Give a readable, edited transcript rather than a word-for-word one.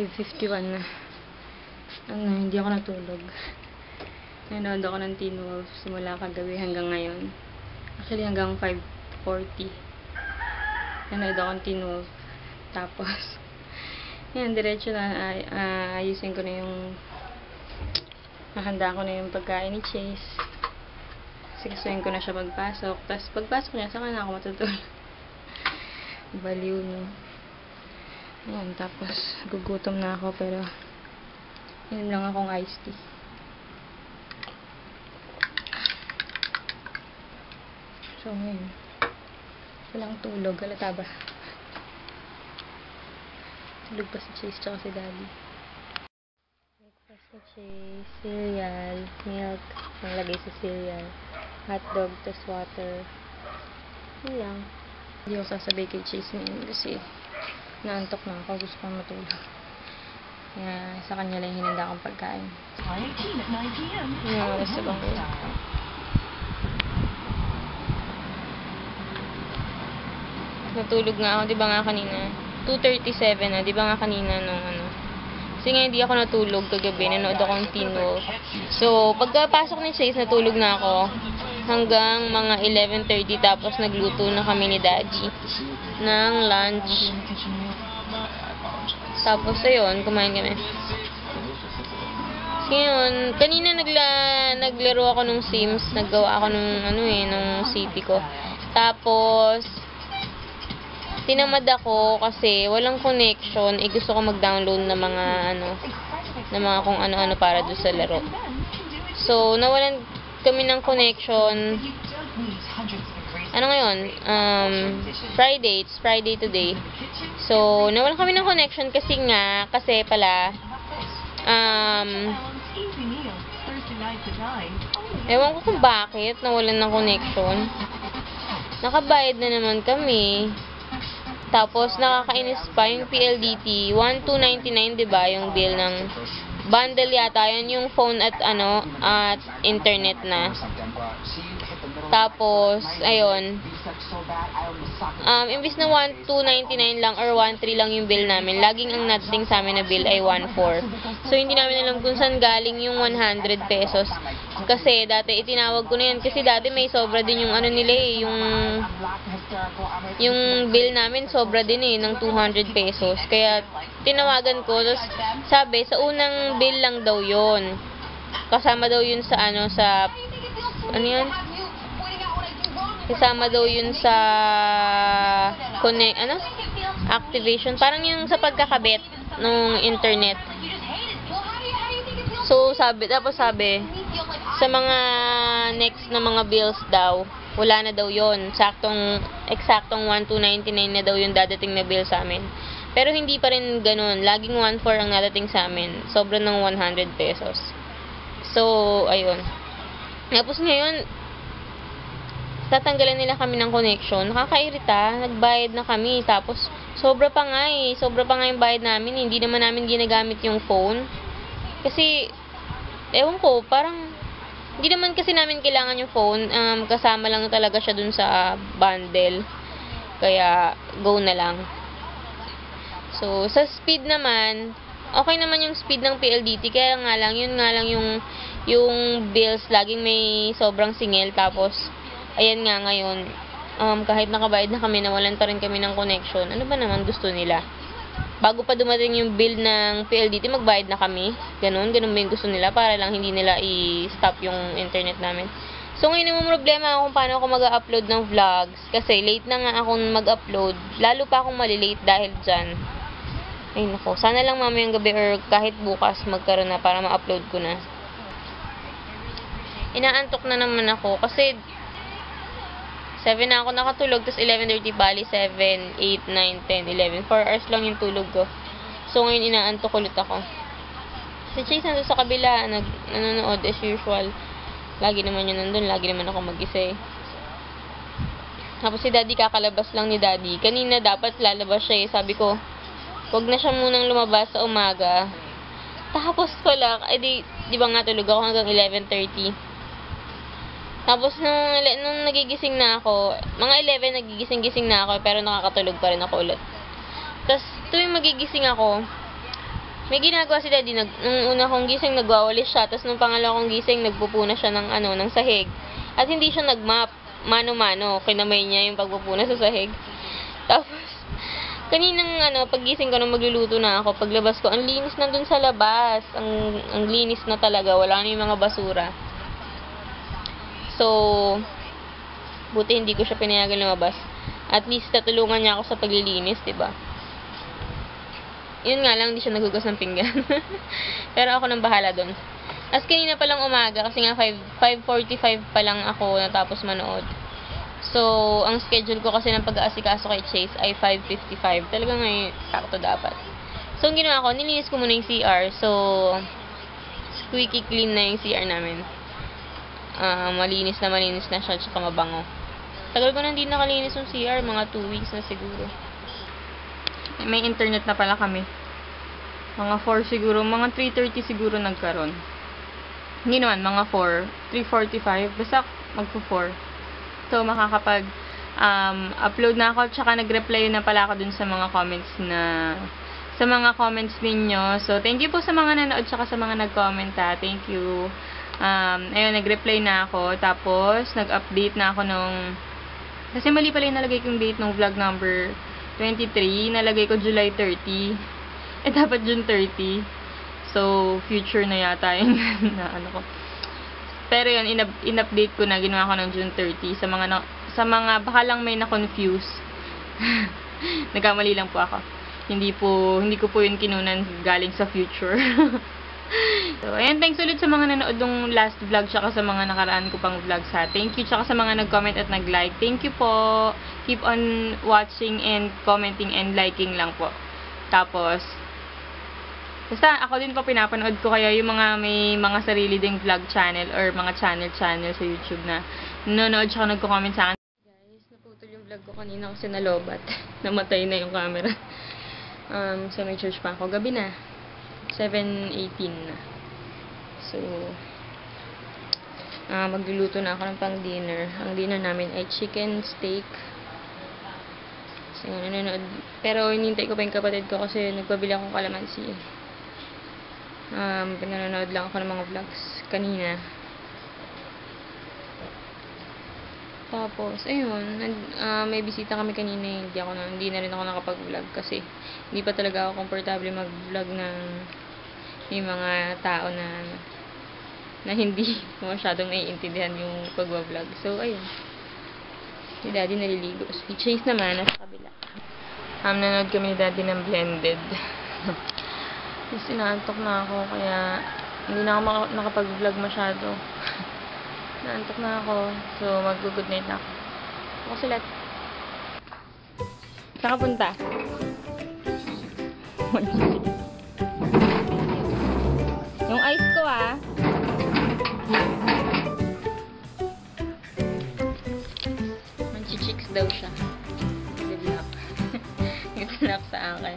5:51 na. Hindi ako natulog. Nanood ako ng Teen Wolf simula kagabi hanggang ngayon. Actually, hanggang 5:40. Nanood ako ng Teen Wolf. Tapos, yan, diretso na, ayusin ko na yung, hahanda ko na yung pagkain ni Chase. Sikasuhin ko na siya pagpasok. Tapos, pagpasok niya, saka na ako matutulog. Baliw niyo. Ayan, tapos, gugutom na ako, pero, yun lang akong iced tea. So, ngayon, walang tulog. Halata ba? Tulog pa si Chase tsaka si Daddy. Breakfast ni Chase, cereal, milk, nalagay sa cereal, hotdog, tas water. Yun lang. Hindi ko sasabay kay Chase ngayon kasi naantok na ako. Gusto kong matulog. Kaya sa kanya lang hinanda akong pagkain. Yung oras na bang yun? Natulog nga ako, di ba nga kanina? 2:37 na, di ba nga kanina nung ano? Kasi nga hindi ako natulog kagabi, nanood ako ng Teen Wolf. So, pagkapasok ni Chase, natulog na ako hanggang mga 11:30, tapos nagluto na kami ni Daddy ng lunch. Tapos, ayun, kumain kami. Ngayon, kanina naglaro ako nung Sims, naggawa ako nung nung city ko. Tapos, tinamad ako kasi walang connection. Gusto ko mag-download ng mga kung ano-ano para doon sa laro. So, nawalan kami ng connection. Ano ngayon? Friday. It's Friday today. So, nawalan kami ng connection kasi pala, ewan ko kung bakit nawalan ng connection. Nakabayad na naman kami. Tapos, nakakainis pa yung PLDT. 1,299, diba? Yung bill ng bundle yata. Yun yung phone at internet na. Tapos, ayun. Imbis na 1,299 lang or 1,300 lang yung bill namin, laging ang nating sa amin na bill ay 1,400. So, hindi namin alam kung saan galing yung 100 pesos. Kasi, dati itinawag ko na yan. Kasi dati may sobra din yung nila yung bill namin sobra din ng 200 pesos. Kaya, tinawagan ko. Tapos, sabi, sa unang bill lang daw yun. Kasama daw yun sa yun? Kasama daw yun sa activation. Parang yung sa pagkakabit ng internet. So, tapos sabi, sa mga next na mga bills daw, wala na daw yun. Eksaktong 1,299 na daw yung dadating na bill sa amin. Pero hindi pa rin ganun. Laging 1,400 ang dadating sa amin. Sobra ng 100 pesos. So, ayun. Tapos ngayon, tatanggalan nila kami ng connection. Nakakairita. Nagbayad na kami. Tapos, sobra pa nga yung bayad namin. Hindi naman namin ginagamit yung phone. Kasi, ewan ko, parang, hindi naman kasi namin kailangan yung phone. Kasama lang talaga siya dun sa bundle. Kaya, go na lang. So, sa speed naman, okay naman yung speed ng PLDT. Kaya nga lang, yun nga lang yung bills, laging may sobrang singil. Tapos, ayan nga ngayon, kahit nakabayad na kami, nawalan pa rin kami ng connection. Ano ba naman gusto nila? Bago pa dumating yung bill ng PLDT, magbayad na kami. Ganun ba yung gusto nila para lang hindi nila i-stop yung internet namin. So, ngayon naman problema ako kung paano ako mag-upload ng vlogs. Kasi late na nga akong mag-upload. Lalo pa akong malilate dahil dyan. Ay nako, sana lang mamayang gabi or kahit bukas magkaroon na para ma-upload ko na. Inaantok na naman ako kasi 7 na ako nakatulog, tapos 11:30 bali, 7, 8, 9, 10, 11. 4 hours lang yung tulog ko. So, ngayon inaantok ulit ako. Si Chase nandun sa kabila, nanonood as usual. Lagi naman yun nandun, lagi naman ako mag-isa eh. Tapos si Daddy, kakalabas lang ni Daddy. Kanina dapat lalabas siya eh. Sabi ko, wag na siya munang lumabas sa umaga. Tapos pala, di ba nga tulog ako hanggang 11:30. Tapos, nung nagigising na ako, mga 11, nagigising-gising na ako, pero nakakatulog pa rin ako ulit. Tapos, tuwing magigising ako, 11 nagigising-gising na ako, pero nakakatulog pa rin ako ulit. Tapos, tuwing magigising ako, mga 11, nagigising-gising na ako, pero nakakatulog pa rin ako ulit. Tapos, tuwing magigising ako, mga 11, nagigising-gising na ako, pero nakakatulog pa rin ako ulit. may ginagawa si Daddy. Nung una kong gising, nagwawalis siya. Tapos nung pangalawa kong gising, nagpupuna siya ng sahig. At hindi siya nagmap. Mano-mano. Kinamay niya yung pagpupuna sa sahig. Tapos, kaninang paggising ko nung magluluto na ako, paglabas ko, ang linis nandun sa labas. Ang linis na talaga. Wala na yung mga basura. So, buti hindi ko siya pinayagan lumabas. At least, tatulungan niya ako sa paglilinis, diba? Yun nga lang, hindi siya nagugas ng pinggan. Pero ako nang bahala doon. As kanina pa lang umaga, kasi nga 5:45 pa lang ako natapos manood. So, ang schedule ko kasi ng pag-aasikaso kay Chase ay 5:55. Talagang ngayon, sakto dapat. So, ang ginawa ko, nilinis ko muna yung CR. So, squeaky clean na yung CR namin. Malinis na siya, tsaka mabango. Tagal ko na hindi nakalinis yung CR, mga 2 weeks na siguro. May internet na pala kami. Mga 4 siguro, mga 3:30 siguro nagkaroon. Hindi naman, mga 4, 3:45, basta magpo-4. So, upload na ako, tsaka nag-reply na pala ako dun sa mga comments ninyo. So, thank you po sa mga nanood, tsaka sa mga nag-comment ha. Thank you. Ayun, nag-reply na ako. Tapos, nag-update na ako kasi mali pala yung nalagay kong date ng vlog number 23. Nalagay ko July 30. Dapat June 30. So, future na yata yung ko. Pero yun, in-update ko na, ginawa ko ng June 30. Sa mga baka lang may na-confuse. Nagkamali lang po ako. Hindi ko po yun kinunan galing sa future. So, ayan, thanks ulit sa mga nanood ng last vlog, tsaka sa mga nakaraan ko pang vlogs ha. Thank you, tsaka sa mga nag-comment at nag-like. Thank you po. Keep on watching and commenting and liking lang po. Tapos, basta ako din po pinapanood ko, kaya yung may mga sarili ding vlog channel or mga channel sa YouTube na nanonood tsaka nagko-comment sa akin. Guys, naputol yung vlog ko kanina kasi nalobat. Namatay na yung camera. So, may church pa ako. Gabi na. 7:18 na. So, magluluto na ako ng pang-dinner. Ang dinner namin ay chicken steak. So, nanonood. Pero, hinintay ko pa yung kapatid ko kasi nagpabili akong kalamansi. Pinanonood lang ako ng mga vlogs kanina. Tapos, ayun, may bisita kami kanina, hindi na rin ako nakapag-vlog kasi hindi pa talaga ako komportable mag-vlog ng may mga tao na hindi masyadong naiintindihan yung pag-vlog. So, ayun. Si Daddy naliligo. Si Chase naman, nasa kabila. Nanonood kami ni Daddy ng Blended. Kasi naantok na ako, kaya hindi na ako nakapag-vlog masyado. Naantok na ako. So, mag-good night na ako. Ako sila. Saan ka punta? Yung ice ko Manchichicks daw siya. Good luck. Good luck sa akin.